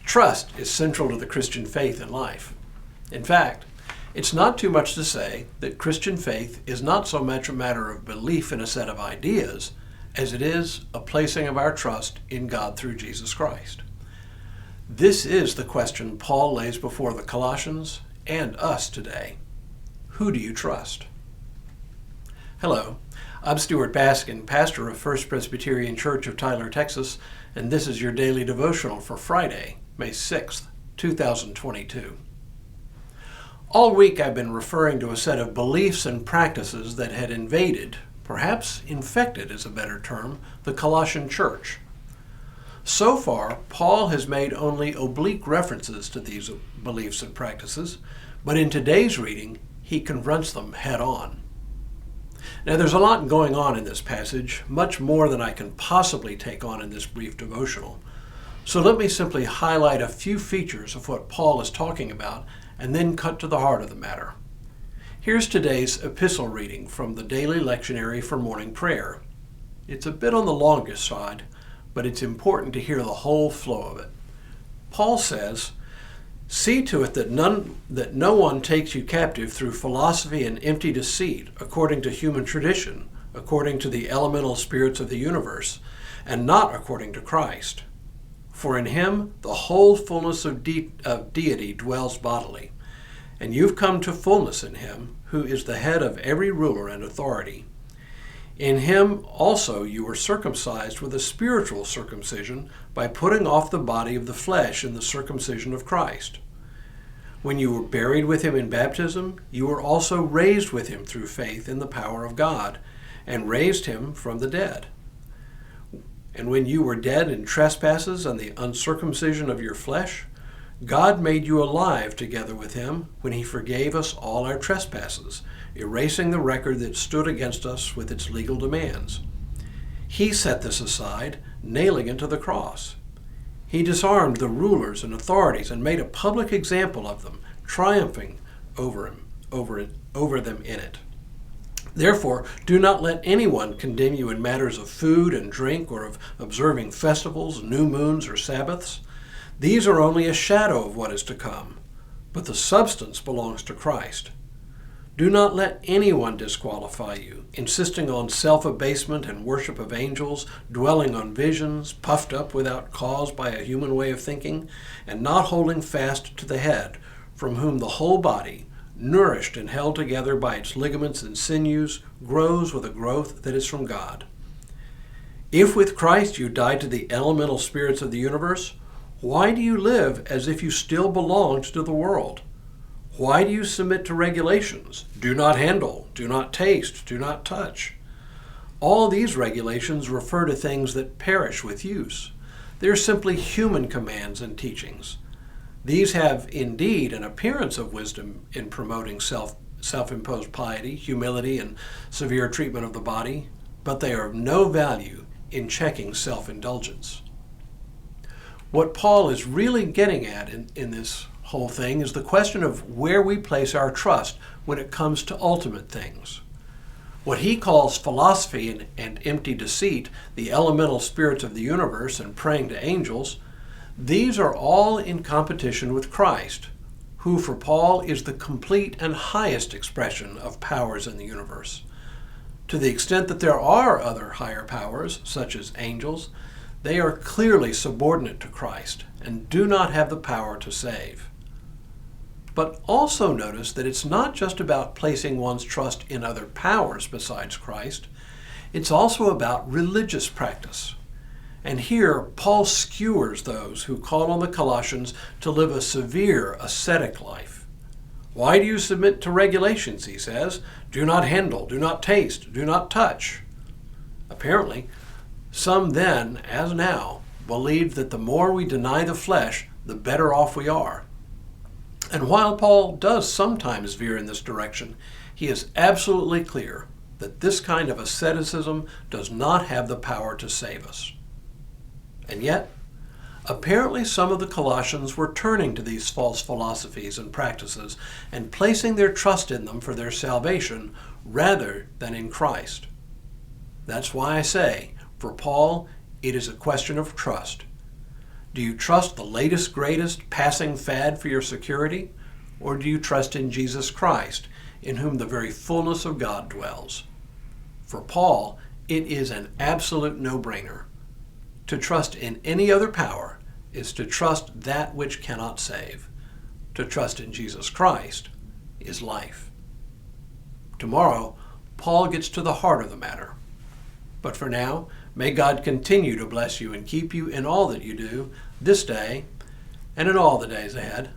Trust is central to the Christian faith and life. In fact, it's not too much to say that Christian faith is not so much a matter of belief in a set of ideas as it is a placing of our trust in God through Jesus Christ. This is the question Paul lays before the Colossians and us today. Who do you trust? Hello, I'm Stuart Baskin, pastor of First Presbyterian Church of Tyler, Texas, and this is your daily devotional for Friday, May 6th, 2022. All week I've been referring to a set of beliefs and practices that had invaded, perhaps infected is a better term, the Colossian church. So far, Paul has made only oblique references to these beliefs and practices, but in today's reading, he confronts them head on. Now, there's a lot going on in this passage, much more than I can possibly take on in this brief devotional. So let me simply highlight a few features of what Paul is talking about and then cut to the heart of the matter. Here's today's epistle reading from the daily lectionary for morning prayer. It's a bit on the longest side, but it's important to hear the whole flow of it. Paul says, "See to it that no one takes you captive through philosophy and empty deceit, according to human tradition, according to the elemental spirits of the universe, and not according to Christ. For in him the whole fullness of deity dwells bodily, and you've come to fullness in him, who is the head of every ruler and authority. In him also you were circumcised with a spiritual circumcision by putting off the body of the flesh in the circumcision of Christ. When you were buried with him in baptism, you were also raised with him through faith in the power of God, and raised him from the dead. And when you were dead in trespasses and the uncircumcision of your flesh, God made you alive together with him when he forgave us all our trespasses, erasing the record that stood against us with its legal demands. He set this aside, nailing it to the cross. He disarmed the rulers and authorities and made a public example of them, triumphing over them in it. Therefore, do not let anyone condemn you in matters of food and drink or of observing festivals, new moons, or Sabbaths. These are only a shadow of what is to come, but the substance belongs to Christ. Do not let anyone disqualify you, insisting on self-abasement and worship of angels, dwelling on visions, puffed up without cause by a human way of thinking, and not holding fast to the head, from whom the whole body, nourished and held together by its ligaments and sinews, grows with a growth that is from God. If with Christ you died to the elemental spirits of the universe, why do you live as if you still belonged to the world? Why do you submit to regulations? Do not handle, do not taste, do not touch. All these regulations refer to things that perish with use. They're simply human commands and teachings. These have indeed an appearance of wisdom in promoting self-imposed piety, humility, and severe treatment of the body, but they are of no value in checking self-indulgence. What Paul is really getting at in this whole thing is the question of where we place our trust when it comes to ultimate things. What he calls philosophy and empty deceit, the elemental spirits of the universe, and praying to angels, these are all in competition with Christ, who for Paul is the complete and highest expression of powers in the universe. To the extent that there are other higher powers, such as angels, they are clearly subordinate to Christ and do not have the power to save. But also notice that it's not just about placing one's trust in other powers besides Christ, it's also about religious practice. And here, Paul skewers those who call on the Colossians to live a severe ascetic life. Why do you submit to regulations, he says? Do not handle, do not taste, do not touch. Apparently, some then, as now, believed that the more we deny the flesh, the better off we are. And while Paul does sometimes veer in this direction, he is absolutely clear that this kind of asceticism does not have the power to save us. And yet, apparently some of the Colossians were turning to these false philosophies and practices and placing their trust in them for their salvation rather than in Christ. That's why I say, for Paul, it is a question of trust. Do you trust the latest, greatest passing fad for your security? Or do you trust in Jesus Christ, in whom the very fullness of God dwells? For Paul, it is an absolute no-brainer. To trust in any other power is to trust that which cannot save. To trust in Jesus Christ is life. Tomorrow, Paul gets to the heart of the matter. But for now, may God continue to bless you and keep you in all that you do this day and in all the days ahead.